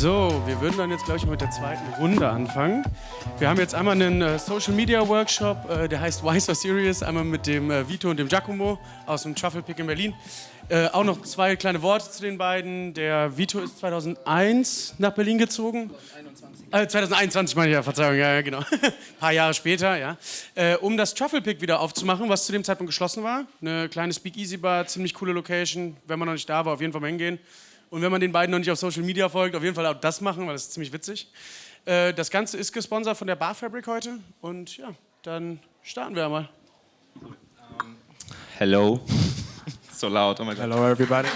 So, wir würden dann jetzt, glaube ich, mit der zweiten Runde anfangen. Wir haben jetzt einmal einen Social-Media-Workshop, der heißt Why So Serious, einmal mit dem Vito und dem Giacomo aus dem Truffle Pig in Berlin. Auch noch zwei kleine Worte zu den beiden. Der Vito ist 2001 nach Berlin gezogen. 2021 meine ich, ja, Verzeihung, ja, genau. Ein paar Jahre später, ja. Um das Truffle Pig wieder aufzumachen, was zu dem Zeitpunkt geschlossen war. Eine kleine Speakeasy-Bar, ziemlich coole Location. Wenn man noch nicht da war, auf jeden Fall mal hingehen. Und wenn man den beiden noch nicht auf Social Media folgt, auf jeden Fall auch das machen, weil das ist ziemlich witzig. Das Ganze ist gesponsert von der Bar Fabric heute. Und ja, dann starten wir mal. Hello. So loud, oh my God. Hello everybody.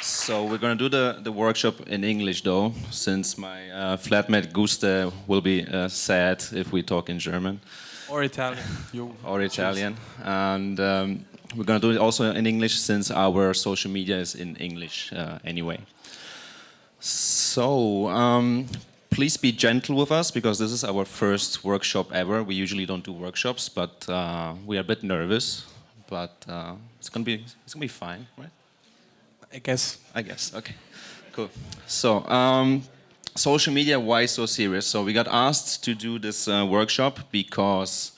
So we're going to do the workshop in English though, since my flatmate Guste will be sad if we talk in German. Or Italian. Or Italian. And we're going to do it also in English since our social media is in English anyway. So please be gentle with us because this is our first workshop ever. We usually don't do workshops, but we are a bit nervous. But it's gonna be fine, right? I guess. Okay, cool. So, social media, why so serious? So we got asked to do this workshop because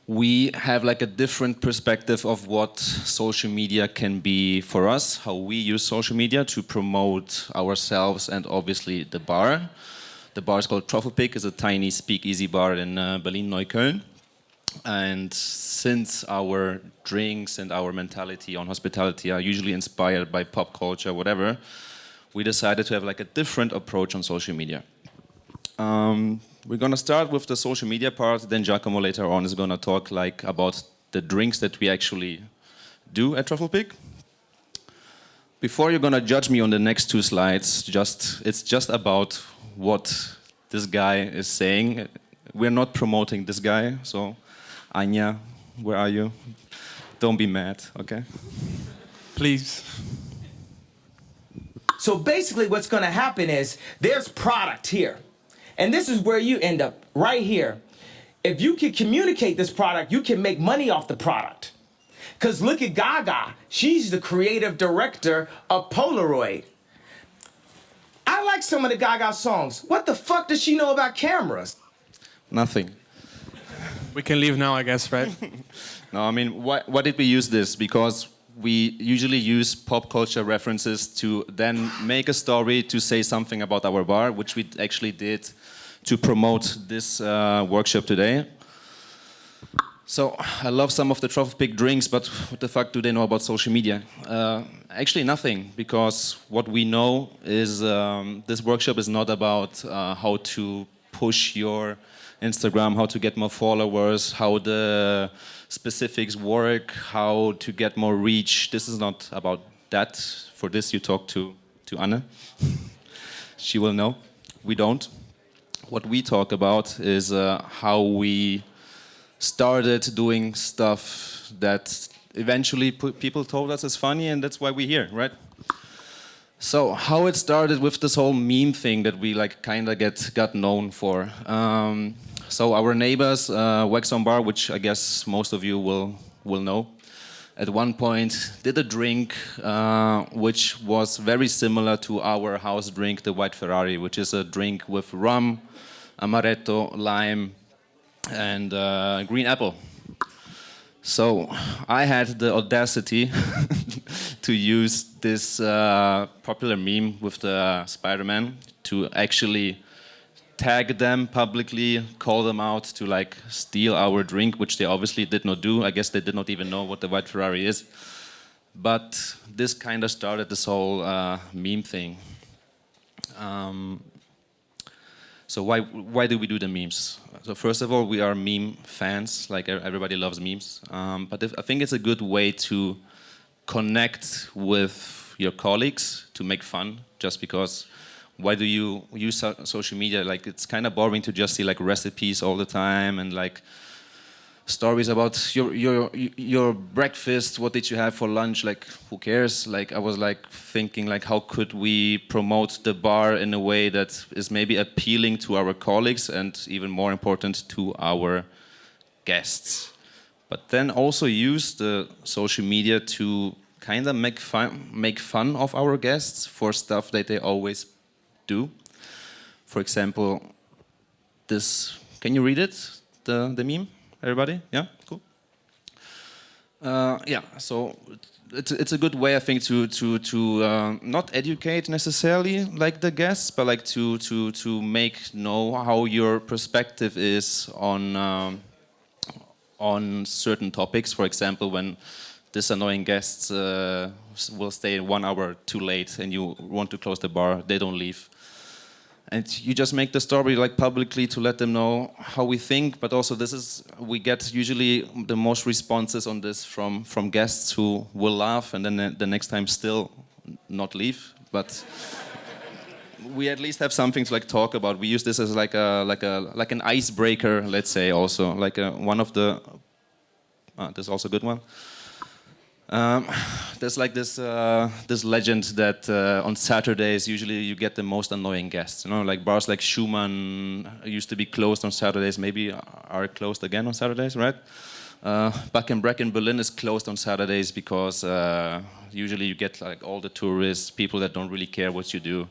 we have like a different perspective of what social media can be for us, how we use social media to promote ourselves and obviously the bar. The bar is called Truffle Pig, it's a tiny speakeasy bar in Berlin-Neukölln. And since our drinks and our mentality on hospitality are usually inspired by pop culture, whatever, we decided to have like a different approach on social media. We're gonna start with the social media part, then Giacomo later on is gonna talk like about the drinks that we actually do at Truffle Pig. Before you're gonna judge me on the next two slides, it's just about what this guy is saying. We're not promoting this guy, so Anya, where are you? Don't be mad, okay? Please. So basically what's going to happen is there's product here. And this is where you end up, right here. If you can communicate this product, you can make money off the product. Because look at Gaga. She's the creative director of Polaroid. I like some of the Gaga songs. What the fuck does she know about cameras? Nothing. We can leave now, I guess, right? No, I mean, why did we use this? Because we usually use pop culture references to then make a story to say something about our bar, which we actually did to promote this workshop today. So I love some of the Truffle Pig drinks, but what the fuck do they know about social media? Actually nothing, because what we know is this workshop is not about how to push your Instagram, how to get more followers, how the specifics work, how to get more reach. This is not about that. For this you talk to Anne. She will know. We don't. What we talk about is how we started doing stuff that eventually people told us is funny, and that's why we're here, right? So how it started with this whole meme thing that we like kind of got known for. So our neighbors, Wax on Bar, which I guess most of you will know, at one point did a drink which was very similar to our house drink, the White Ferrari, which is a drink with rum, amaretto, lime, and green apple. So I had the audacity to use this popular meme with the Spider-Man to actually tag them publicly, call them out to like steal our drink, which they obviously did not do. I guess they did not even know what the White Ferrari is. But this kind of started this whole meme thing. So why do we do the memes? So first of all, we are meme fans, like everybody loves memes. But I think it's a good way to connect with your colleagues, to make fun, just because why do you use social media? Like, it's kind of boring to just see like recipes all the time and like stories about your breakfast. What did you have for lunch? Like, who cares? Like, I was like thinking like, how could we promote the bar in a way that is maybe appealing to our colleagues and even more important to our guests? But then also use the social media to kind of make fun of our guests for stuff that they always do. For example, this. Can you read it? The meme, everybody? Yeah, cool. Yeah, so it's a good way, I think, to not educate necessarily like the guests, but like to make know how your perspective is on certain topics. For example, when this annoying guests will stay 1 hour too late and you want to close the bar, they don't leave. And you just make the story like publicly to let them know how we think, but also we get usually the most responses on this from guests who will laugh and then the next time still not leave. But we at least have something to like talk about. We use this as like an icebreaker, let's say. Also like one of the. There's also a good one. There's like this legend that on Saturdays usually you get the most annoying guests. You know, like bars like Schumann used to be closed on Saturdays, maybe are closed again on Saturdays, right? Back in Berlin is closed on Saturdays because usually you get like all the tourists, people that don't really care what you do.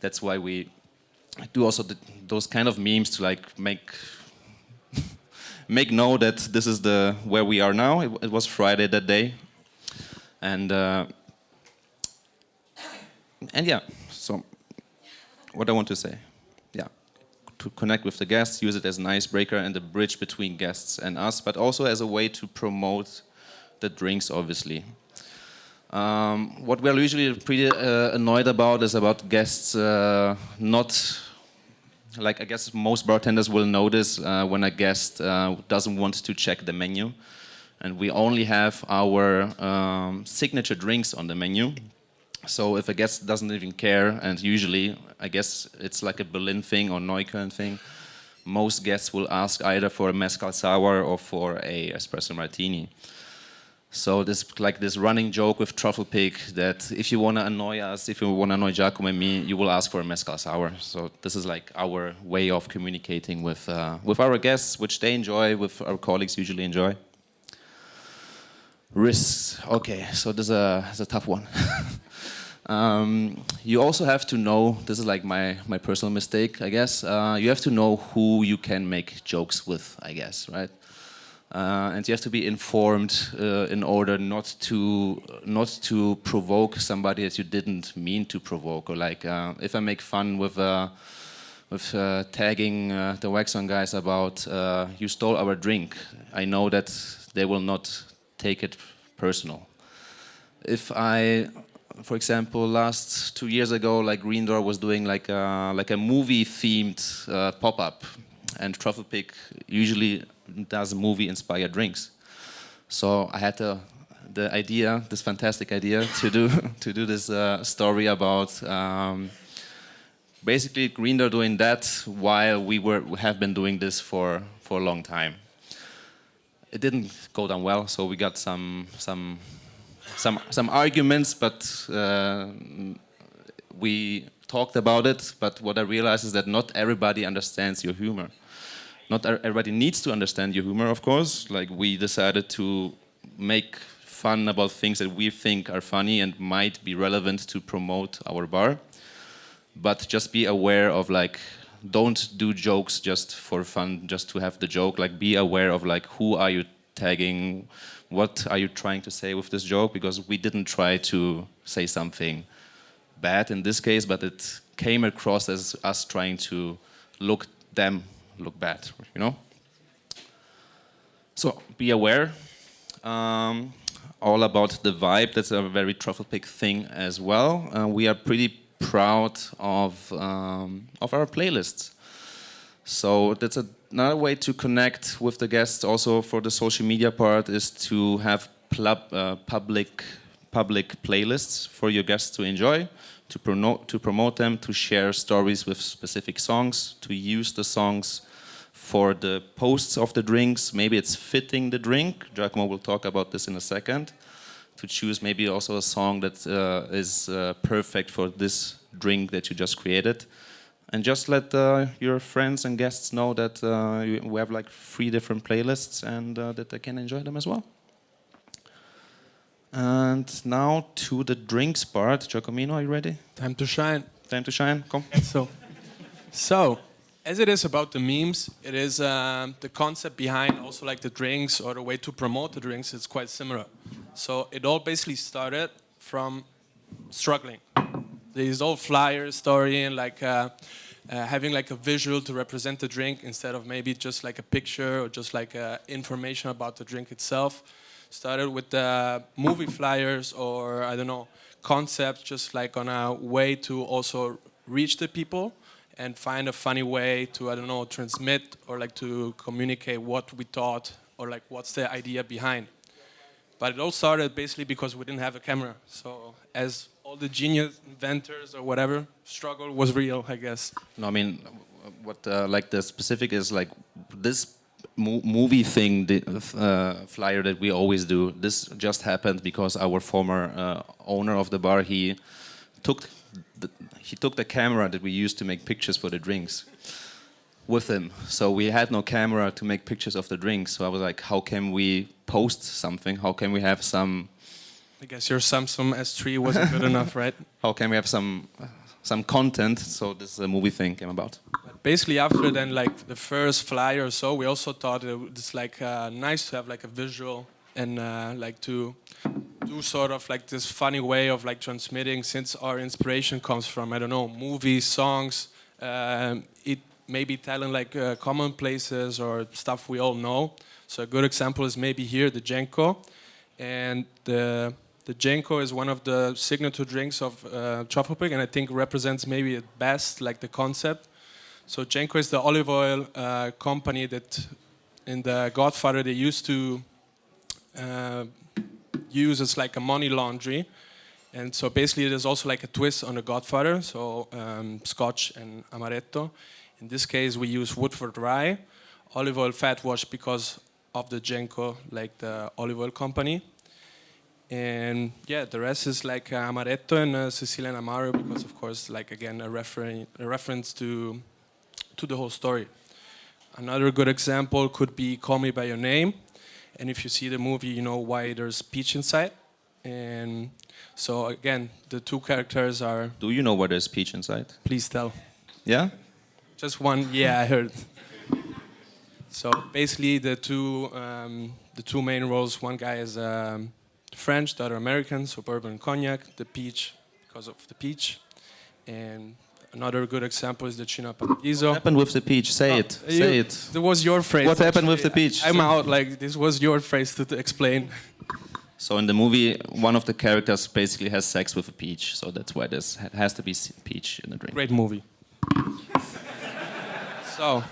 That's why we do also those kind of memes to like make know that this is where we are now. It was Friday that day. And yeah, so what I want to say, yeah, to connect with the guests, use it as an icebreaker and a bridge between guests and us, but also as a way to promote the drinks, obviously. What we're usually pretty annoyed about is about guests not, like I guess most bartenders will notice when a guest doesn't want to check the menu. And we only have our signature drinks on the menu. So if a guest doesn't even care, and usually, I guess it's like a Berlin thing or Neukölln thing, most guests will ask either for a mezcal sour or for a espresso martini. So this running joke with Truffle Pig that if you want to annoy us, if you want to annoy Giacomo and me, you will ask for a mezcal sour. So this is like our way of communicating with our guests, which they enjoy, with our colleagues usually enjoy. Risks. Okay, so this is a tough one. You also have to know, this is like my personal mistake, I guess. You have to know who you can make jokes with, I guess, right? And you have to be informed in order not to provoke somebody that you didn't mean to provoke. Or like if I make fun with tagging the Wax On guys about you stole our drink, I know that they will not take it personal. If I, for example, last 2 years ago, like Green Door was doing like a movie-themed pop-up, and Truffle Pig usually does movie-inspired drinks. So I had the idea, this fantastic idea, to do this story about basically Green Door doing that while we have been doing this for a long time. It didn't go down well, so we got some arguments, but we talked about it. But what I realized is that not everybody understands your humor. Not everybody needs to understand your humor, of course. Like we decided to make fun about things that we think are funny and might be relevant to promote our bar. But just be aware of like, don't do jokes just for fun, just to have the joke. Like, be aware of like, who are you tagging? What are you trying to say with this joke? Because we didn't try to say something bad in this case, but it came across as us trying to look bad, you know? So be aware. All about the vibe. That's a very Truffle Pig thing as well. We are pretty proud of our playlists. So that's another way to connect with the guests. Also for the social media part is to have public playlists for your guests to enjoy, to promote them, to share stories with specific songs, to use the songs for the posts of the drinks. Maybe it's fitting the drink. Giacomo will talk about this in a second. To choose maybe also a song that is perfect for this drink that you just created. And just let your friends and guests know that we have like 3 different playlists and that they can enjoy them as well. And now to the drinks part. Giacomino, are you ready? Time to shine. Time to shine, come. So, as it is about the memes, it is the concept behind also like the drinks or the way to promote the drinks is quite similar. So it all basically started from struggling. These old flyer story and like having like a visual to represent the drink instead of maybe just like a picture or just like information about the drink itself. Started with the movie flyers or I don't know concepts, just like on a way to also reach the people and find a funny way to I don't know transmit or like to communicate what we thought or like what's the idea behind. But it all started basically because we didn't have a camera. So as all the genius inventors or whatever, struggle was real, I guess. No, I mean, what like the specific is like this movie thing, the flyer that we always do. This just happened because our former owner of the bar he took the camera that we used to make pictures for the drinks with him. So we had no camera to make pictures of the drinks. So I was like, how can we post something? How can we have some? I guess your Samsung S3 wasn't good enough, right? How can we have some content? So this movie thing came about. But basically, after then, like the first flyer or so, we also thought it was like nice to have like a visual and like to do sort of like this funny way of like transmitting, since our inspiration comes from I don't know movies, songs, it maybe telling like commonplaces or stuff we all know. So a good example is maybe here the Genko, and the Genko is one of the signature drinks of Truffle Pig, and I think represents maybe at best like the concept. So Genko is the olive oil company that in the Godfather they used to use as like a money laundry, and so basically there's also like a twist on the Godfather, so Scotch and Amaretto. In this case we use Woodford Rye, olive oil fat wash because of the Genko, like the olive oil company. And yeah, the rest is like Amaretto and Sicilian Amaro because of course like again a reference to the whole story. Another good example could be Call Me By Your Name. And if you see the movie, you know why there's peach inside. And so again, the two characters are... Do you know why there's peach inside? Please tell. Yeah? Just one, yeah, I heard. So basically the two main roles, one guy is French, the other American, so bourbon and cognac, the peach because of the peach. And another good example is the Cina Paradiso. What happened with the peach? Say it. Say it. That was your phrase. What happened with the peach? I'm out. Like this was your phrase to explain. So in the movie, one of the characters basically has sex with a peach. So that's why there has to be peach in the drink. Great movie. So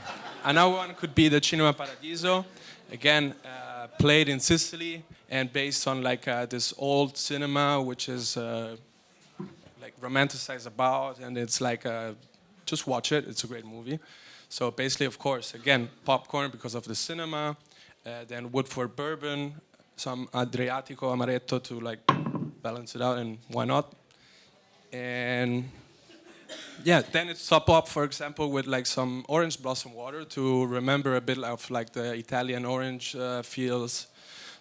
another one could be the Cinema Paradiso. Again, played in Sicily and based on like this old cinema, which is like romanticized about, and it's like just watch it. It's a great movie. So basically, of course, again, popcorn because of the cinema, then Woodford bourbon, some Adriatico Amaretto to like balance it out, and why not? And yeah, then it's top up, for example, with like some orange blossom water to remember a bit of like the Italian orange feels.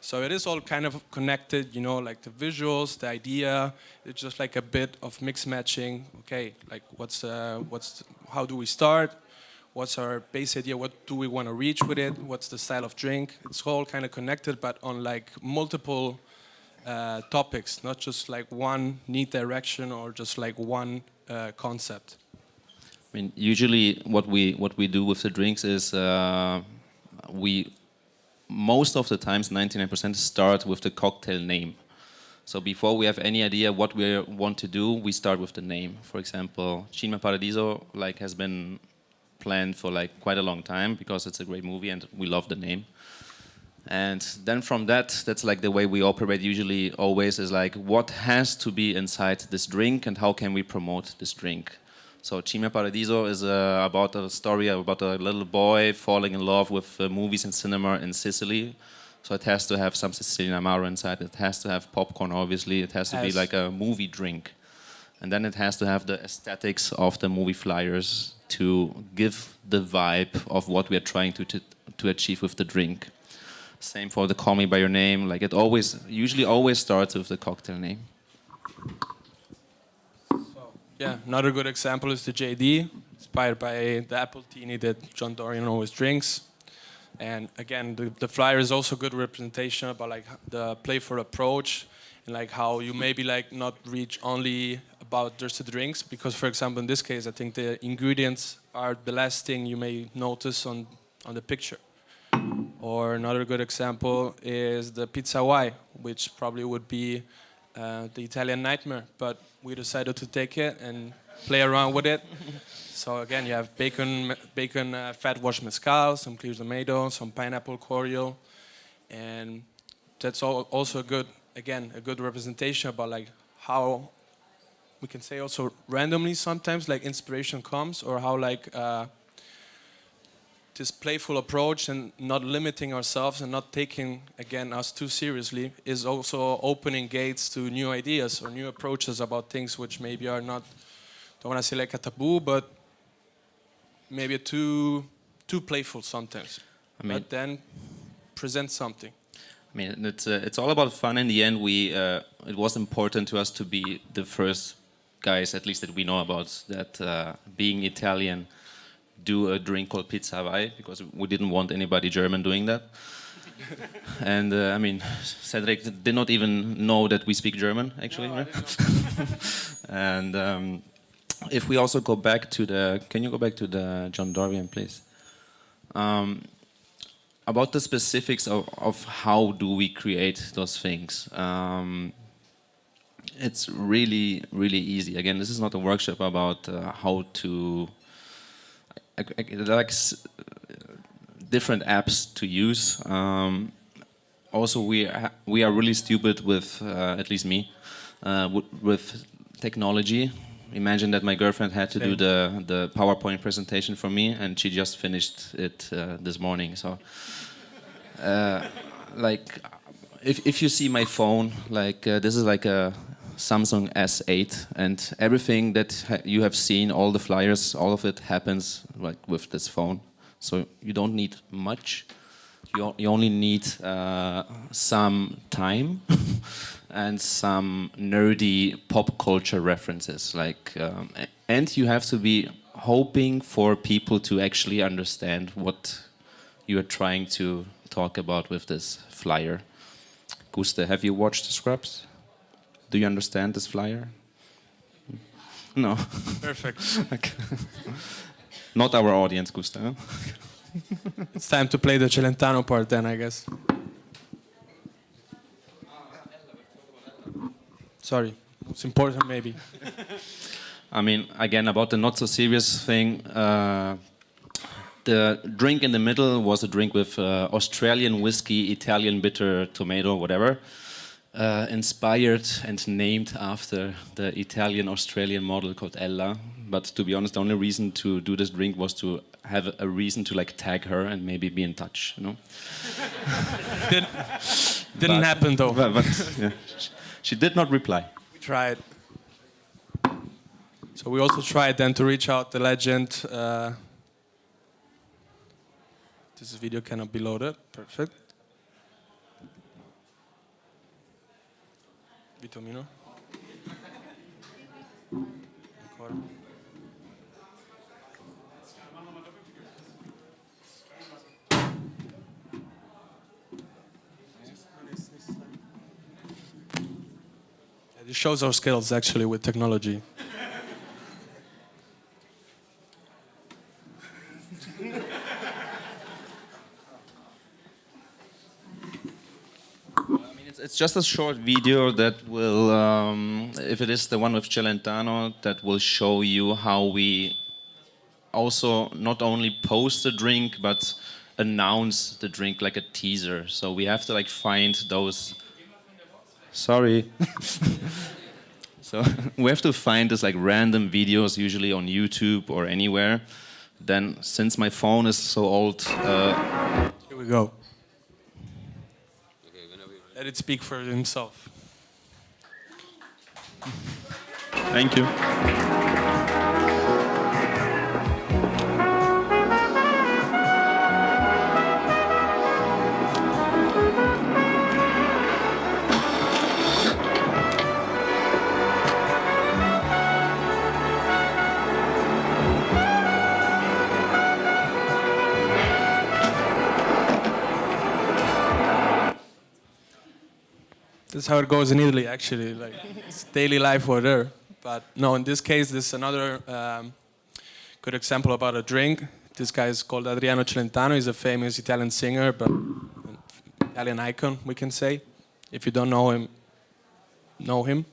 So it is all kind of connected, you know, like the visuals, the idea. It's just like a bit of mix matching. Okay, like how do we start? What's our base idea? What do we want to reach with it? What's the style of drink? It's all kind of connected, but on like multiple topics, not just like one neat direction or just like one concept. I mean, usually what we do with the drinks is we most of the times 99% start with the cocktail name. So before we have any idea what we want to do, we start with the name. For example, Cinema Paradiso like has been planned for like quite a long time because it's a great movie and we love the name. And then from that's like the way we operate usually always is like what has to be inside this drink and how can we promote this drink. So Cinema Paradiso is about a story about a little boy falling in love with movies and cinema in Sicily. So it has to have some Sicilian Amaro inside. It has to have popcorn, obviously. It has to be like a movie drink. And then it has to have the aesthetics of the movie flyers to give the vibe of what we are trying to achieve with the drink. Same for the call me by your name. Like it always, usually always starts with the cocktail name. Yeah, another good example is the JD, inspired by the apple teeny that John Dorian always drinks. And again, the flyer is also a good representation about like the playful approach and like how you maybe like not reach only about just the drinks, because for example in this case I think the ingredients are the last thing you may notice on the picture. Or another good example is the pizza Hawaii, which probably would be the Italian nightmare, but we decided to take it and play around with it. So again, you have bacon, fat wash mezcal, some clear tomato, some pineapple cordial, and that's also a good representation about like how we can say also randomly sometimes like inspiration comes, or how like this playful approach and not limiting ourselves and not taking again us too seriously is also opening gates to new ideas or new approaches about things which maybe are not, don't want to say like a taboo, but maybe too playful sometimes. But then present something. I mean, it's all about fun. In the end, it was important to us to be the first guys, at least that we know about, that being Italian, do a drink called Pizza Hawaii, because we didn't want anybody German doing that. And I mean, Cedric did not even know that we speak German, actually. No, right? And if we also go back to can you go back to the John Dorian, please? About the specifics of how do we create those things. It's really, really easy. Again, this is not a workshop about how to, like different apps to use. Also, we are really stupid with, at least me, with technology. Imagine that my girlfriend had to do the PowerPoint presentation for me, and she just finished it this morning. So, like, if you see my phone, like this is like a Samsung S8, and everything that you have seen, all the flyers, all of it happens like with this phone. So you don't need much. You only need some time and some nerdy pop culture references. Like, and you have to be hoping for people to actually understand what you are trying to talk about with this flyer. Guste, have you watched the Scrubs? Do you understand this flyer? No. Perfect. Okay. Not our audience, Guste. Huh? It's time to play the Celentano part then, I guess. Sorry, it's important maybe. I mean, again, about the not so serious thing, the drink in the middle was a drink with Australian whiskey, Italian bitter tomato, whatever, inspired and named after the Italian-Australian model called Ella. But to be honest, the only reason to do this drink was to have a reason to like tag her and maybe be in touch, you know. Didn't happen though. But yeah, she did not reply. We tried. So we also tried then to reach out the legend. This video cannot be loaded. Perfect. Vito Mino. It shows our skills actually with technology. It's just a short video that will, if it is the one with Celentano, that will show you how we also not only post the drink, but announce the drink like a teaser. So we have to like find those... Sorry. So we have to find this like random videos, usually on YouTube or anywhere. Then, since my phone is so old... Here we go. Let it speak for himself. Thank you. That's how it goes in Italy, actually. Like, it's daily life over there. But no, in this case, this is another good example about a drink. This guy is called Adriano Celentano. He's a famous Italian singer, but an Italian icon, we can say. If you don't know him, know him.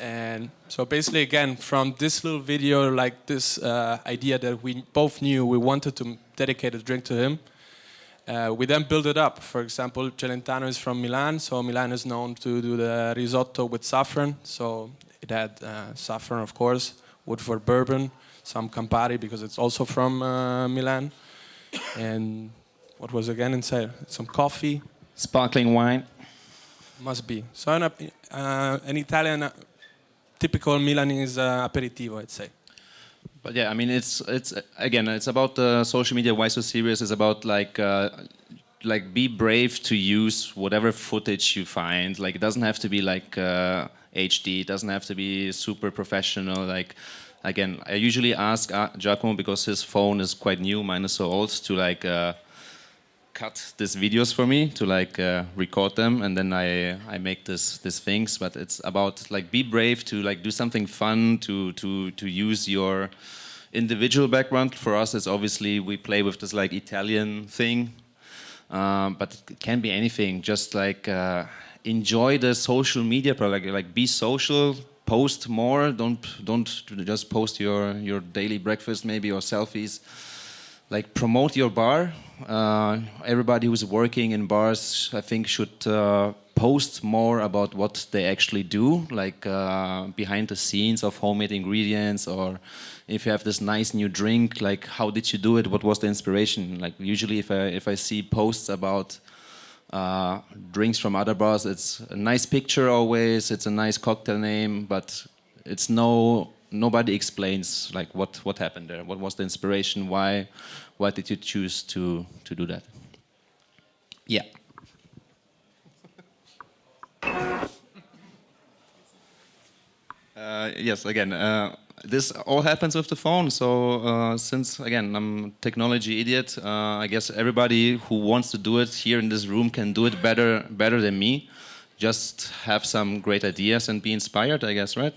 And so basically, again, from this little video, like this idea that we both knew we wanted to dedicate a drink to him, we then build it up. For example, Celentano is from Milan, so Milan is known to do the risotto with saffron. So it had saffron, of course, wood for bourbon, some Campari because it's also from Milan. And what was again inside? Some coffee. Sparkling wine. Must be. So an Italian, typical Milanese aperitivo, I'd say. But yeah, I mean, it's again, it's about the social media. Why so serious? Is about like be brave to use whatever footage you find. Like it doesn't have to be like HD. It doesn't have to be super professional. Like again, I usually ask Giacomo because his phone is quite new. Mine is so old to like cut these videos for me to like record them, and then I make these things. But it's about like be brave to like do something fun to use your individual background. For us, it's obviously we play with this like Italian thing, but it can be anything. Just like enjoy the social media product. Like be social. Post more. Don't just post your daily breakfast maybe or selfies. Like promote your bar. Everybody who's working in bars, I think, should post more about what they actually do, like behind the scenes of homemade ingredients, or if you have this nice new drink, like how did you do it? What was the inspiration? Like usually, if I see posts about drinks from other bars, it's a nice picture always. It's a nice cocktail name, but it's nobody explains like what happened there. What was the inspiration? Why did you choose to do that? Yeah. Yes. Again, this all happens with the phone. So since again I'm a technology idiot, I guess everybody who wants to do it here in this room can do it better than me. Just have some great ideas and be inspired, I guess, right?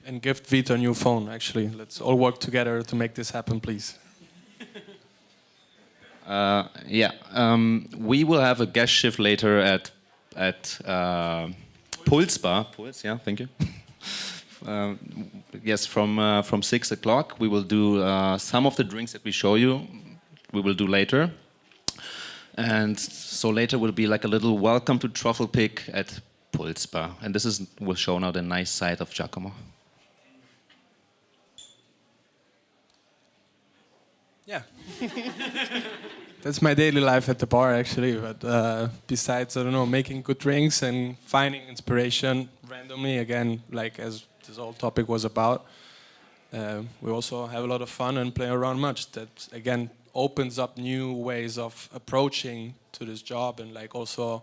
And gift Vito a new phone, actually. Let's all work together to make this happen, please. Yeah, we will have a guest shift later at Pulse Bar. Pulse, yeah, thank you. Yes, from 6 o'clock we will do some of the drinks that we show you. We will do later, and so later will be like a little welcome to Truffle Pig at Pulse Bar, and will show now the nice side of Giacomo. Yeah. That's my daily life at the bar, actually. But besides, I don't know, making good drinks and finding inspiration randomly, again, like as this whole topic was about, we also have a lot of fun and play around much. That, again, opens up new ways of approaching to this job, and like also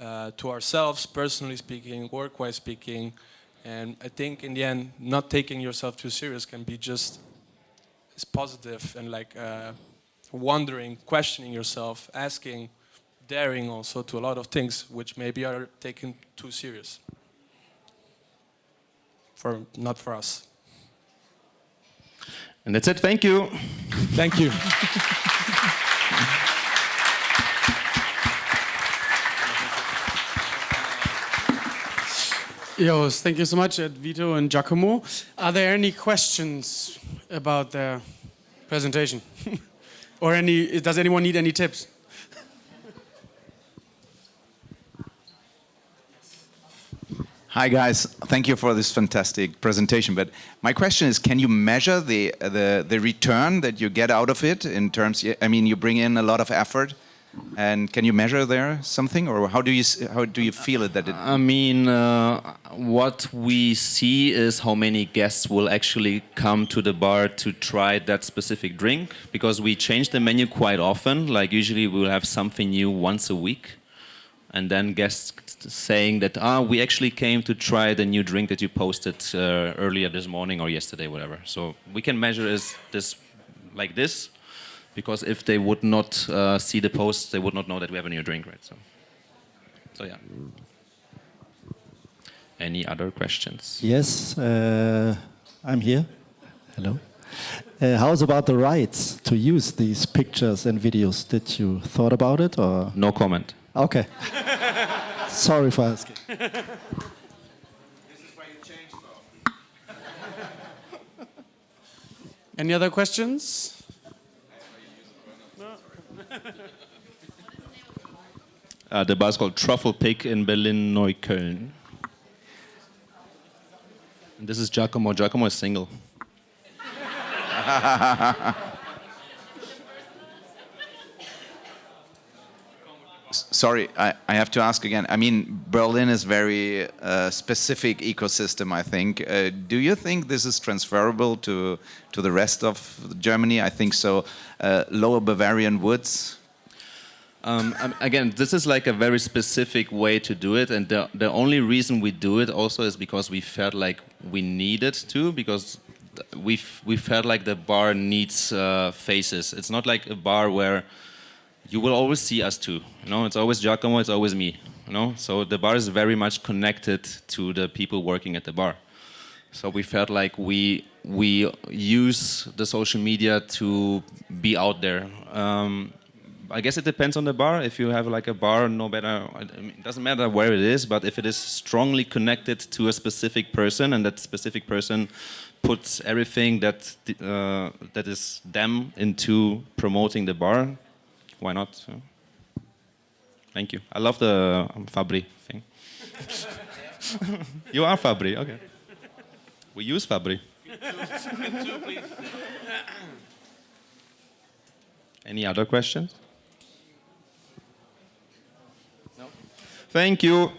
to ourselves, personally speaking, work-wise speaking. And I think in the end, not taking yourself too serious can be just as positive, and like wondering, questioning yourself, asking, daring also to a lot of things which maybe are taken too serious. Not for us. And that's it. Thank you. Thank you. Yes, thank you so much, Vito and Giacomo. Are there any questions about their presentation? Or does anyone need any tips? Hi guys, thank you for this fantastic presentation. But my question is, can you measure the return that you get out of it in terms? I mean, you bring in a lot of effort, and can you measure there something, or how do you feel it that it? I mean, what we see is how many guests will actually come to the bar to try that specific drink, because we change the menu quite often. Like usually we will have something new once a week, and then guests saying that we actually came to try the new drink that you posted earlier this morning or yesterday, whatever. So we can measure this like this. Because if they would not see the post, they would not know that we have a new drink, right? So yeah. Any other questions? Yes, I'm here. Hello. How's about the rights to use these pictures and videos? Did you thought about it or? No comment. Okay. Sorry for asking. Any other questions? The bar is called Truffle Pig in Berlin-Neukölln. And this is Giacomo. Giacomo is single. Sorry, I have to ask again. I mean, Berlin is very specific ecosystem, I think. Do you think this is transferable to the rest of Germany? I think so. Lower Bavarian woods. Again, this is like a very specific way to do it, and the only reason we do it also is because we felt like we needed to, because we felt like the bar needs faces. It's not like a bar where you will always see us two. You know, it's always Giacomo, it's always me. You know, so the bar is very much connected to the people working at the bar. So we felt like we use the social media to be out there. I guess it depends on the bar. If you have like a bar, no matter, I mean, it doesn't matter where it is, but if it is strongly connected to a specific person, and that specific person puts everything that that is them into promoting the bar, why not? Thank you. I love the Fabri thing. You are Fabri, okay. We use Fabri. Any other questions? No. Thank you.